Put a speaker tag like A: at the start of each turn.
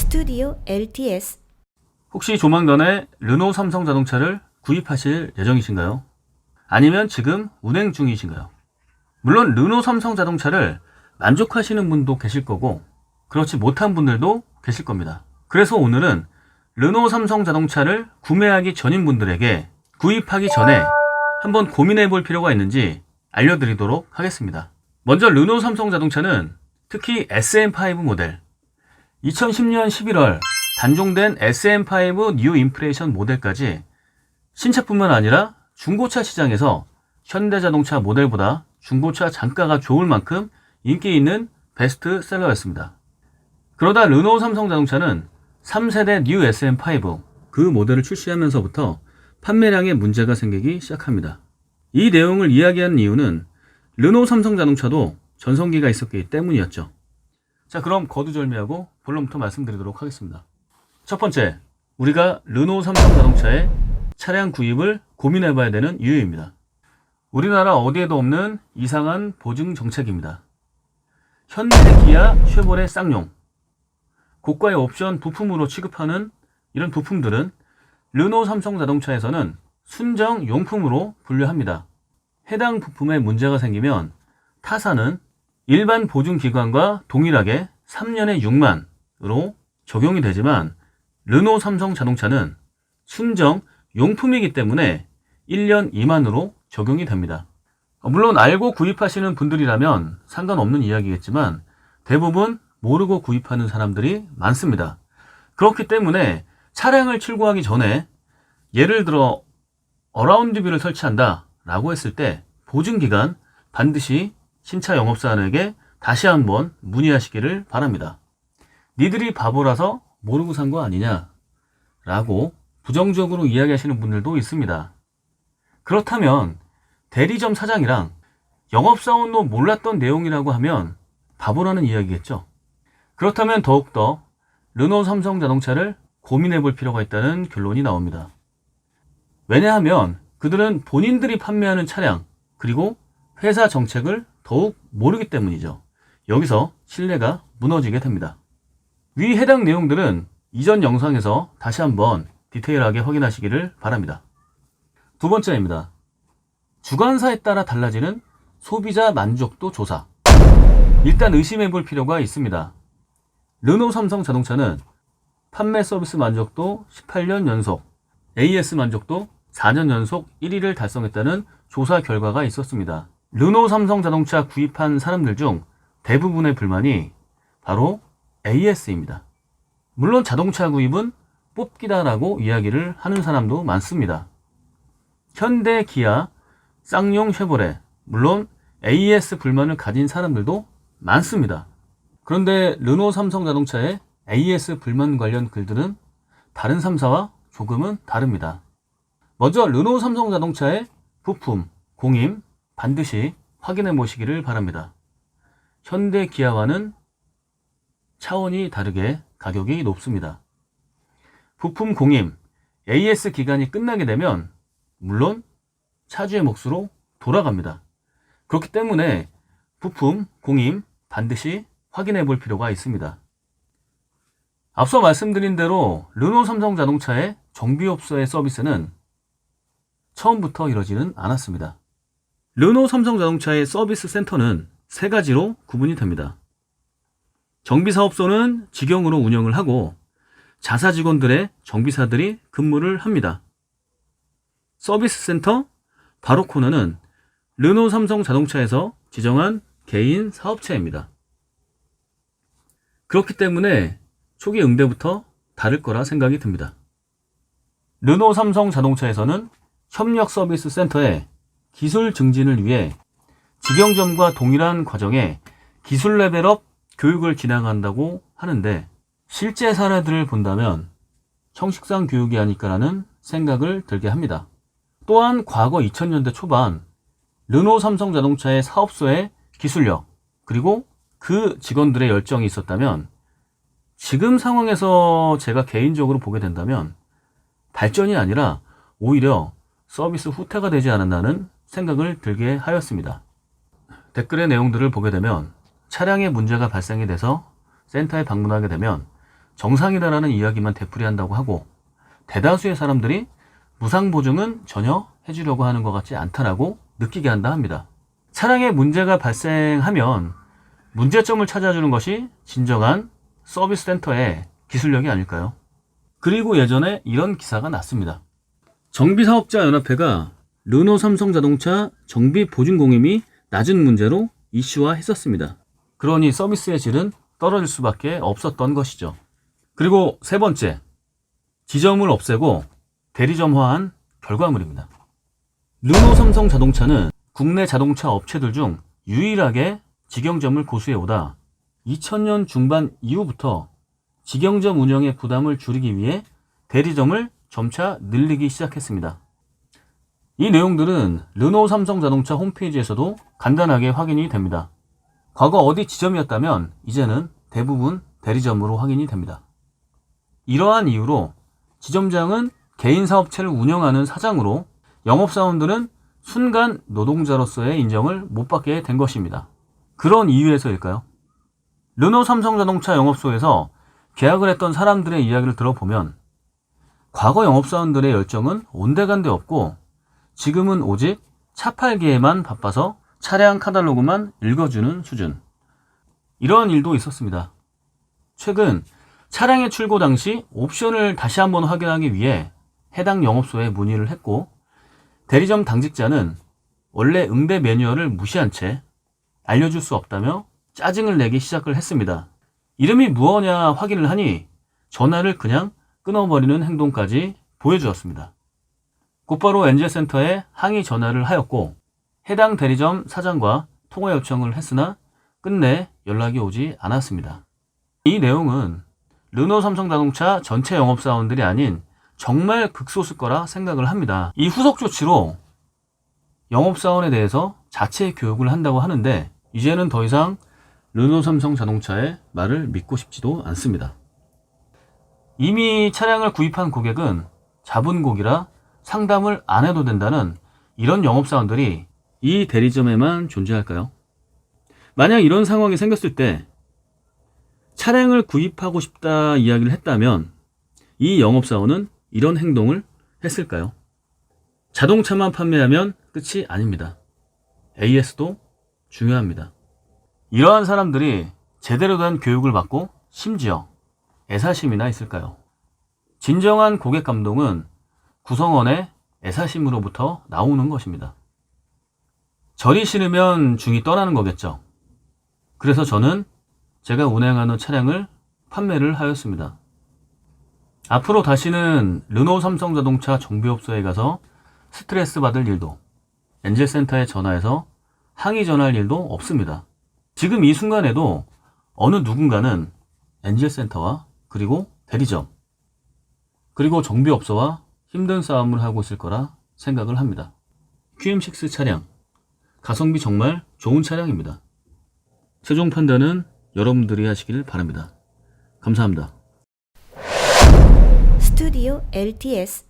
A: 스튜디오 LTS.
B: 혹시 조만간에 르노 삼성 자동차를 구입하실 예정이신가요? 아니면 지금 운행 중이신가요? 물론 르노 삼성 자동차를 만족하시는 분도 계실 거고 그렇지 못한 분들도 계실 겁니다. 그래서 오늘은 르노 삼성 자동차를 구매하기 전인 분들에게 구입하기 전에 한번 고민해 볼 필요가 있는지 알려드리도록 하겠습니다. 먼저 르노 삼성 자동차는 특히 SM5 모델 2010년 11월 단종된 SM5 뉴 인프레이션 모델까지 신차뿐만 아니라 중고차 시장에서 현대자동차 모델보다 중고차 단가가 좋을 만큼 인기 있는 베스트셀러였습니다. 그러다 르노 삼성 자동차는 3세대 뉴 SM5 그 모델을 출시하면서부터 판매량에 문제가 생기기 시작합니다. 이 내용을 이야기하는 이유는 르노 삼성 자동차도 전성기가 있었기 때문이었죠. 자, 그럼 거두절미하고 본론부터 말씀드리도록 하겠습니다. 첫 번째, 우리가 르노 삼성 자동차의 차량 구입을 고민해봐야 되는 이유입니다. 우리나라 어디에도 없는 이상한 보증 정책입니다. 현대, 기아, 쉐보레, 쌍용 고가의 옵션 부품으로 취급하는 이런 부품들은 르노 삼성 자동차에서는 순정 용품으로 분류합니다. 해당 부품에 문제가 생기면 타사는 일반 보증기관과 동일하게 3년에 6만으로 적용이 되지만 르노 삼성 자동차는 순정 용품이기 때문에 1년 2만으로 적용이 됩니다. 물론 알고 구입하시는 분들이라면 상관없는 이야기겠지만 대부분 모르고 구입하는 사람들이 많습니다. 그렇기 때문에 차량을 출고하기 전에 예를 들어 어라운드 뷰를 설치한다 라고 했을 때 보증기간 반드시 신차 영업사원에게 다시 한번 문의하시기를 바랍니다. 니들이 바보라서 모르고 산 거 아니냐 라고 부정적으로 이야기하시는 분들도 있습니다. 그렇다면 대리점 사장이랑 영업사원도 몰랐던 내용이라고 하면 바보라는 이야기겠죠. 그렇다면 더욱더 르노 삼성 자동차를 고민해 볼 필요가 있다는 결론이 나옵니다. 왜냐하면 그들은 본인들이 판매하는 차량 그리고 회사 정책을 더욱 모르기 때문이죠. 여기서 신뢰가 무너지게 됩니다. 위 해당 내용들은 이전 영상에서 다시 한번 디테일하게 확인하시기를 바랍니다. 두 번째입니다. 주관사에 따라 달라지는 소비자 만족도 조사. 일단 의심해 볼 필요가 있습니다. 르노 삼성 자동차는 판매 서비스 만족도 18년 연속, AS 만족도 4년 연속 1위를 달성했다는 조사 결과가 있었습니다. 르노 삼성 자동차 구입한 사람들 중 대부분의 불만이 바로 AS입니다. 물론 자동차 구입은 뽑기다라고 이야기를 하는 사람도 많습니다. 현대, 기아, 쌍용, 쉐보레, 물론 AS 불만을 가진 사람들도 많습니다. 그런데 르노 삼성 자동차의 AS 불만 관련 글들은 다른 3사와 조금은 다릅니다. 먼저 르노 삼성 자동차의 부품, 공임 반드시 확인해 보시기를 바랍니다. 현대, 기아와는 차원이 다르게 가격이 높습니다. 부품 공임, AS 기간이 끝나게 되면 물론 차주의 몫으로 돌아갑니다. 그렇기 때문에 부품, 공임 반드시 확인해 볼 필요가 있습니다. 앞서 말씀드린 대로 르노 삼성 자동차의 정비업소의 서비스는 처음부터 이러지는 않았습니다. 르노 삼성 자동차의 서비스 센터는 세 가지로 구분이 됩니다. 정비사업소는 직영으로 운영을 하고 자사 직원들의 정비사들이 근무를 합니다. 서비스 센터 바로 코너는 르노 삼성 자동차에서 지정한 개인 사업체입니다. 그렇기 때문에 초기 응대부터 다를 거라 생각이 듭니다. 르노 삼성 자동차에서는 협력 서비스 센터에 기술 증진을 위해 직영점과 동일한 과정에 기술 레벨업 교육을 진행한다고 하는데 실제 사례들을 본다면 형식상 교육이 아닐까라는 생각을 들게 합니다. 또한 과거 2000년대 초반 르노 삼성 자동차의 사업소의 기술력 그리고 그 직원들의 열정이 있었다면 지금 상황에서 제가 개인적으로 보게 된다면 발전이 아니라 오히려 서비스 후퇴가 되지 않았나는 생각을 들게 하였습니다. 댓글의 내용들을 보게 되면 차량에 문제가 발생이 돼서 센터에 방문하게 되면 정상이다라는 이야기만 되풀이한다고 하고 대다수의 사람들이 무상 보증은 전혀 해주려고 하는 것 같지 않다라고 느끼게 한다 합니다. 차량에 문제가 발생하면 문제점을 찾아주는 것이 진정한 서비스 센터의 기술력이 아닐까요? 그리고 예전에 이런 기사가 났습니다. 정비사업자연합회가 르노 삼성자동차 정비보증공임이 낮은 문제로 이슈화했었습니다. 그러니 서비스의 질은 떨어질 수밖에 없었던 것이죠. 그리고 세 번째, 지점을 없애고 대리점화한 결과물입니다. 르노 삼성자동차는 국내 자동차 업체들 중 유일하게 직영점을 고수해오다 2000년 중반 이후부터 직영점 운영의 부담을 줄이기 위해 대리점을 점차 늘리기 시작했습니다. 이 내용들은 르노 삼성자동차 홈페이지에서도 간단하게 확인이 됩니다. 과거 어디 지점이었다면 이제는 대부분 대리점으로 확인이 됩니다. 이러한 이유로 지점장은 개인 사업체를 운영하는 사장으로 영업사원들은 순간 노동자로서의 인정을 못 받게 된 것입니다. 그런 이유에서일까요? 르노 삼성자동차 영업소에서 계약을 했던 사람들의 이야기를 들어보면 과거 영업사원들의 열정은 온데간데 없고 지금은 오직 차 팔기에만 바빠서 차량 카탈로그만 읽어주는 수준. 이러한 일도 있었습니다. 최근 차량의 출고 당시 옵션을 다시 한번 확인하기 위해 해당 영업소에 문의를 했고 대리점 당직자는 원래 응대 매뉴얼을 무시한 채 알려줄 수 없다며 짜증을 내기 시작을 했습니다. 이름이 무엇냐 확인을 하니 전화를 그냥 끊어버리는 행동까지 보여주었습니다. 곧바로 엔젤센터에 항의 전화를 하였고 해당 대리점 사장과 통화 요청을 했으나 끝내 연락이 오지 않았습니다. 이 내용은 르노 삼성자동차 전체 영업사원들이 아닌 정말 극소수일 거라 생각을 합니다. 이 후속 조치로 영업사원에 대해서 자체 교육을 한다고 하는데 이제는 더 이상 르노 삼성자동차의 말을 믿고 싶지도 않습니다. 이미 차량을 구입한 고객은 자본고기라 상담을 안 해도 된다는 이런 영업사원들이 이 대리점에만 존재할까요? 만약 이런 상황이 생겼을 때 차량을 구입하고 싶다 이야기를 했다면 이 영업사원은 이런 행동을 했을까요? 자동차만 판매하면 끝이 아닙니다. AS도 중요합니다. 이러한 사람들이 제대로 된 교육을 받고 심지어 애사심이나 있을까요? 진정한 고객 감동은 구성원의 애사심으로부터 나오는 것입니다. 절이 싫으면 중이 떠나는 거겠죠. 그래서 저는 제가 운행하는 차량을 판매를 하였습니다. 앞으로 다시는 르노 삼성자동차 정비업소에 가서 스트레스 받을 일도 엔젤센터에 전화해서 항의 전할 일도 없습니다. 지금 이 순간에도 어느 누군가는 엔젤센터와 그리고 대리점 그리고 정비업소와 힘든 싸움을 하고 있을 거라 생각을 합니다. QM6 차량 가성비 정말 좋은 차량입니다. 최종 판단은 여러분들이 하시길 바랍니다. 감사합니다.
A: 스튜디오 LTS